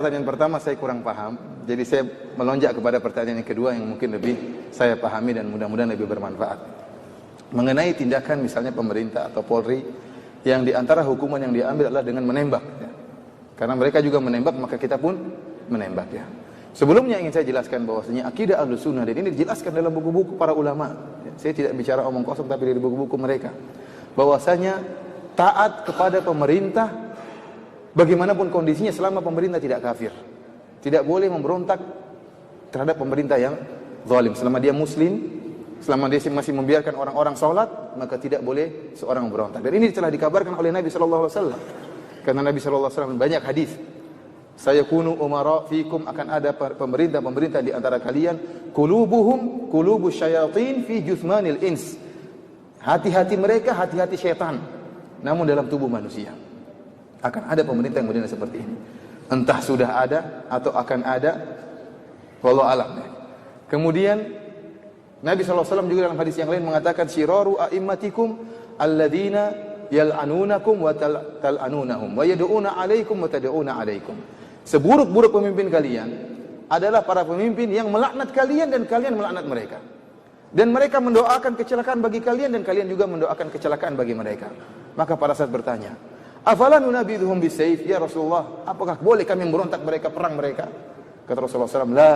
pertanyaan pertama saya kurang paham, jadi saya melonjak kepada pertanyaan yang kedua yang mungkin lebih saya pahami dan mudah-mudahan lebih bermanfaat. Mengenai tindakan misalnya pemerintah atau Polri yang diantara hukuman yang diambil adalah dengan menembak. Ya. Karena mereka juga menembak, maka kita pun menembak. Ya. Sebelumnya ingin saya jelaskan bahwasanya akidah Ahlussunnah, dan ini dijelaskan dalam buku-buku para ulama. Ya. Saya tidak bicara omong kosong tapi dari buku-buku mereka. Bahwasanya taat kepada pemerintah bagaimanapun kondisinya selama pemerintah tidak kafir. Tidak boleh memberontak terhadap pemerintah yang zalim. Selama dia muslim, selama dia masih membiarkan orang-orang sholat, maka tidak boleh seorang memberontak. Dan ini telah dikabarkan oleh Nabi SAW. Karena Nabi SAW banyak hadis. Saya kunu umara fikum, akan ada pemerintah-pemerintah di antara kalian. Qulubuhum qulubus syayatin fi juthmanil ins. Hati-hati mereka, hati-hati syaitan. Namun dalam tubuh manusia. Akan ada pemerintah yang model seperti ini. Entah sudah ada atau akan ada, wallahu alam. Kemudian Nabi SAW juga dalam hadis yang lain mengatakan, syiraru a'immatikum alladzina yal'anunakum wa tal'anunahum wa yad'una 'alaikum wa tad'una 'alaikum. Seburuk-buruk pemimpin kalian adalah para pemimpin yang melaknat kalian dan kalian melaknat mereka. Dan mereka mendoakan kecelakaan bagi kalian dan kalian juga mendoakan kecelakaan bagi mereka. Maka para sahabat bertanya, afala nunabidhuhum bisayf ya Rasulullah, apakah boleh kami memberontak mereka, perang mereka? Kata Rasulullah SAW, la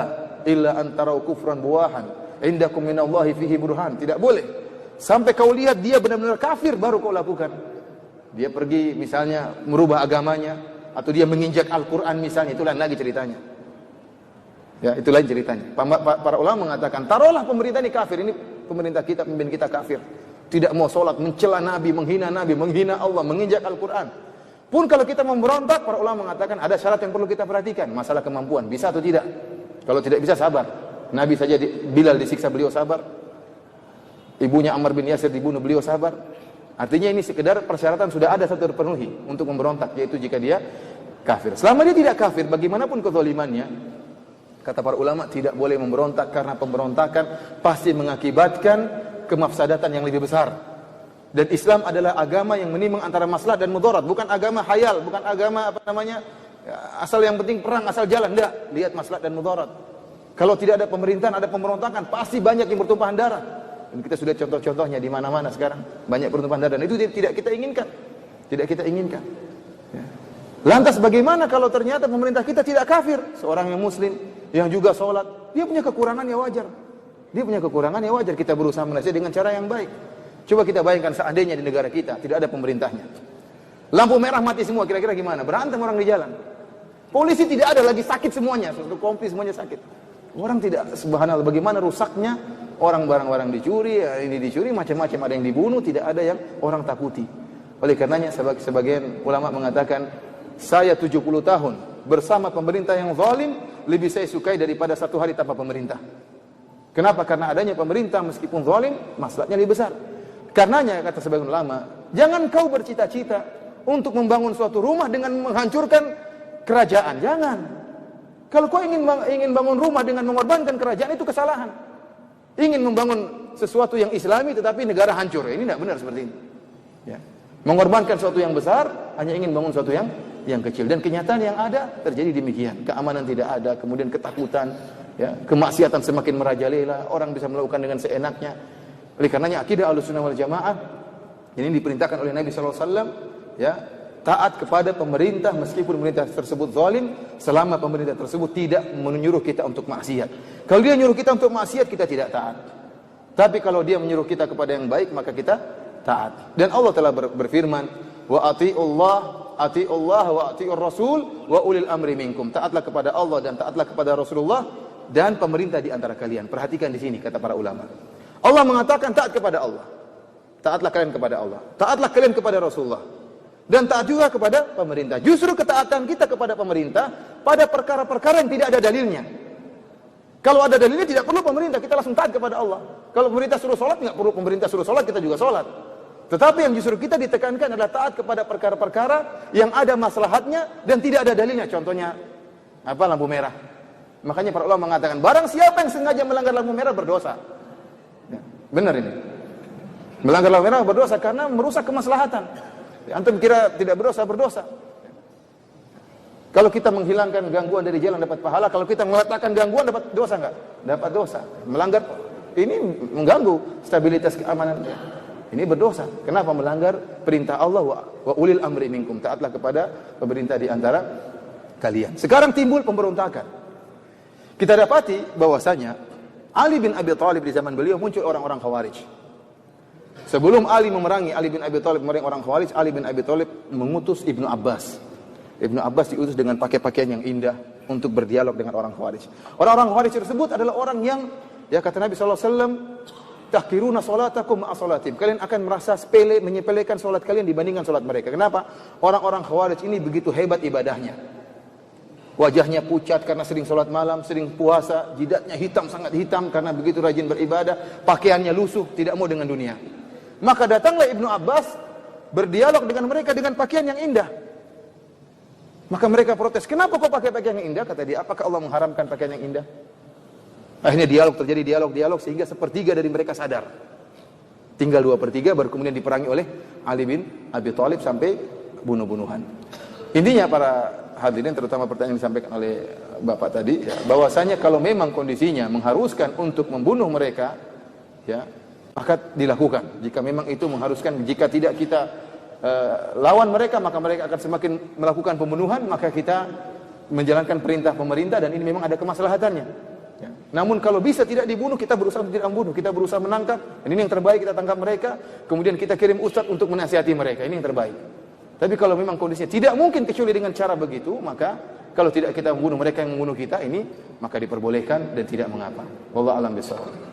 illa an tarau kufran buwahan indakum minallahi fihi burhan. Tidak boleh sampai kau lihat dia benar-benar kafir baru kau lakukan. Dia pergi misalnya merubah agamanya atau dia menginjak Al-Qur'an misalnya, itu lain lagi ceritanya. Ya, itu lain ceritanya. Para ulama mengatakan, taruhlah pemerintah ini kafir, ini pemerintah kita, pemimpin kita kafir. Tidak mau sholat, mencela Nabi, menghina Allah, menginjak Al-Quran. Pun kalau kita memberontak, para ulama mengatakan ada syarat yang perlu kita perhatikan. Masalah kemampuan, bisa atau tidak. Kalau tidak bisa, sabar. Nabi saja, Bilal disiksa, beliau sabar. Ibunya Ammar bin Yasir dibunuh, beliau sabar. Artinya ini sekedar persyaratan sudah ada satu terpenuhi untuk memberontak, yaitu jika dia kafir. Selama dia tidak kafir, bagaimanapun kezalimannya, kata para ulama, tidak boleh memberontak karena pemberontakan pasti mengakibatkan kemafsadatan yang lebih besar. Dan Islam adalah agama yang menimbang antara maslahat dan mudarat, bukan agama hayal, bukan agama asal yang penting perang, asal jalan, enggak. Lihat maslahat dan mudarat. Kalau tidak ada pemerintahan, ada pemberontakan, pasti banyak yang bertumpahan darah. Dan kita sudah contoh-contohnya di mana-mana sekarang, banyak bertumpahan darah. Dan itu tidak kita inginkan. Tidak kita inginkan. Ya. Lantas bagaimana kalau ternyata pemerintah kita tidak kafir? Seorang yang muslim, yang juga sholat, dia punya kekurangan ya wajar. Dia punya kekurangan ya wajar, kita berusaha menasihati dengan cara yang baik. Coba kita bayangkan seandainya di negara kita tidak ada pemerintahnya. Lampu merah mati semua, kira-kira gimana? Berantem orang di jalan. Polisi tidak ada lagi, sakit semuanya, satu kompi semuanya sakit. Orang tidak, subhanallah, bagaimana rusaknya orang, barang-barang dicuri, ini dicuri, macam-macam, ada yang dibunuh, tidak ada yang orang takuti. Oleh karenanya sebagian ulama mengatakan, saya 70 tahun bersama pemerintah yang zalim lebih saya sukai daripada satu hari tanpa pemerintah. Kenapa? Karena adanya pemerintah meskipun zalim, maslahatnya lebih besar. Karenanya kata sebagian ulama, jangan kau bercita-cita untuk membangun suatu rumah dengan menghancurkan kerajaan. Jangan. Kalau kau ingin bangun rumah dengan mengorbankan kerajaan, itu kesalahan. Ingin membangun sesuatu yang islami tetapi negara hancur, ini tidak benar seperti ini. Ya. Mengorbankan sesuatu yang besar hanya ingin bangun sesuatu yang kecil. Dan kenyataan yang ada terjadi demikian. Keamanan tidak ada, kemudian ketakutan, ya, kemaksiatan semakin merajalela, orang bisa melakukan dengan seenaknya. Oleh karenanya akidah Ahlussunnah wal Jamaah ini diperintahkan oleh Nabi SAW, ya, taat kepada pemerintah meskipun pemerintah tersebut zalim, selama pemerintah tersebut tidak menyuruh kita untuk maksiat. Kalau dia menyuruh kita untuk maksiat, kita tidak taat. Tapi kalau dia menyuruh kita kepada yang baik, maka kita taat. Dan Allah telah berfirman, wa ati'ullah wa ati'ur rasul wa ulil amri minkum. Taatlah kepada Allah dan taatlah kepada Rasulullah dan pemerintah di antara kalian. Perhatikan di sini kata para ulama. Allah mengatakan taat kepada Allah. Taatlah kalian kepada Allah. Taatlah kalian kepada Rasulullah. Dan taat juga kepada pemerintah. Justru ketaatan kita kepada pemerintah pada perkara-perkara yang tidak ada dalilnya. Kalau ada dalilnya tidak perlu pemerintah, kita langsung taat kepada Allah. Kalau pemerintah suruh sholat, tidak perlu pemerintah suruh sholat, kita juga sholat. Tetapi yang justru kita ditekankan adalah taat kepada perkara-perkara yang ada maslahatnya dan tidak ada dalilnya. Contohnya lampu merah. Makanya para ulama mengatakan, barang siapa yang sengaja melanggar lampu merah berdosa. Ya, benar ini. Melanggar lampu merah berdosa karena merusak kemaslahatan. Antum kira tidak berdosa, berdosa. Kalau kita menghilangkan gangguan dari jalan dapat pahala, kalau kita meletakkan gangguan dapat dosa enggak? Dapat dosa. Melanggar ini mengganggu stabilitas keamanan. Ini berdosa. Kenapa melanggar perintah Allah wa ulil amri minkum? Taatlah kepada pemerintah di antara kalian. Sekarang timbul pemberontakan. Kita dapati bahwasanya Ali bin Abi Thalib di zaman beliau muncul orang-orang Khawarij. Sebelum Ali memerangi Ali bin Abi Thalib memerangi orang Khawarij, Ali bin Abi Thalib mengutus Ibnu Abbas. Ibnu Abbas diutus dengan pakai pakaian yang indah untuk berdialog dengan orang Khawarij. Orang-orang Khawarij tersebut adalah orang yang, ya kata Nabi SAW, tahkiruna salatakum ma'a salatim. Kalian akan merasa sepele, menyepelekan salat kalian dibandingkan salat mereka. Kenapa? Orang-orang Khawarij ini begitu hebat ibadahnya. Wajahnya pucat karena sering salat malam, sering puasa, jidatnya hitam, sangat hitam karena begitu rajin beribadah, pakaiannya lusuh, tidak mau dengan dunia. Maka datanglah Ibnu Abbas berdialog dengan mereka dengan pakaian yang indah. Maka mereka protes, kenapa kau pakai pakaian yang indah? Kata dia, apakah Allah mengharamkan pakaian yang indah? Akhirnya terjadi dialog sehingga sepertiga dari mereka sadar. Tinggal 2/3 baru kemudian diperangi oleh Ali bin Abi Thalib sampai bunuh-bunuhan. Intinya para hadirin, terutama pertanyaan yang disampaikan oleh Bapak tadi, ya, bahwasanya kalau memang kondisinya mengharuskan untuk membunuh mereka, ya, maka dilakukan. Jika memang itu mengharuskan, jika tidak kita lawan mereka, maka mereka akan semakin melakukan pembunuhan, maka kita menjalankan perintah pemerintah dan ini memang ada kemaslahatannya. Ya. Namun kalau bisa tidak dibunuh, kita berusaha untuk tidak membunuh, kita berusaha menangkap, dan ini yang terbaik, kita tangkap mereka, kemudian kita kirim ustadz untuk menasihati mereka, ini yang terbaik. Tapi kalau memang kondisinya tidak mungkin kecuali dengan cara begitu, maka kalau tidak kita membunuh mereka yang membunuh kita, ini maka diperbolehkan dan tidak mengapa. Wallahu a'lam bishawab.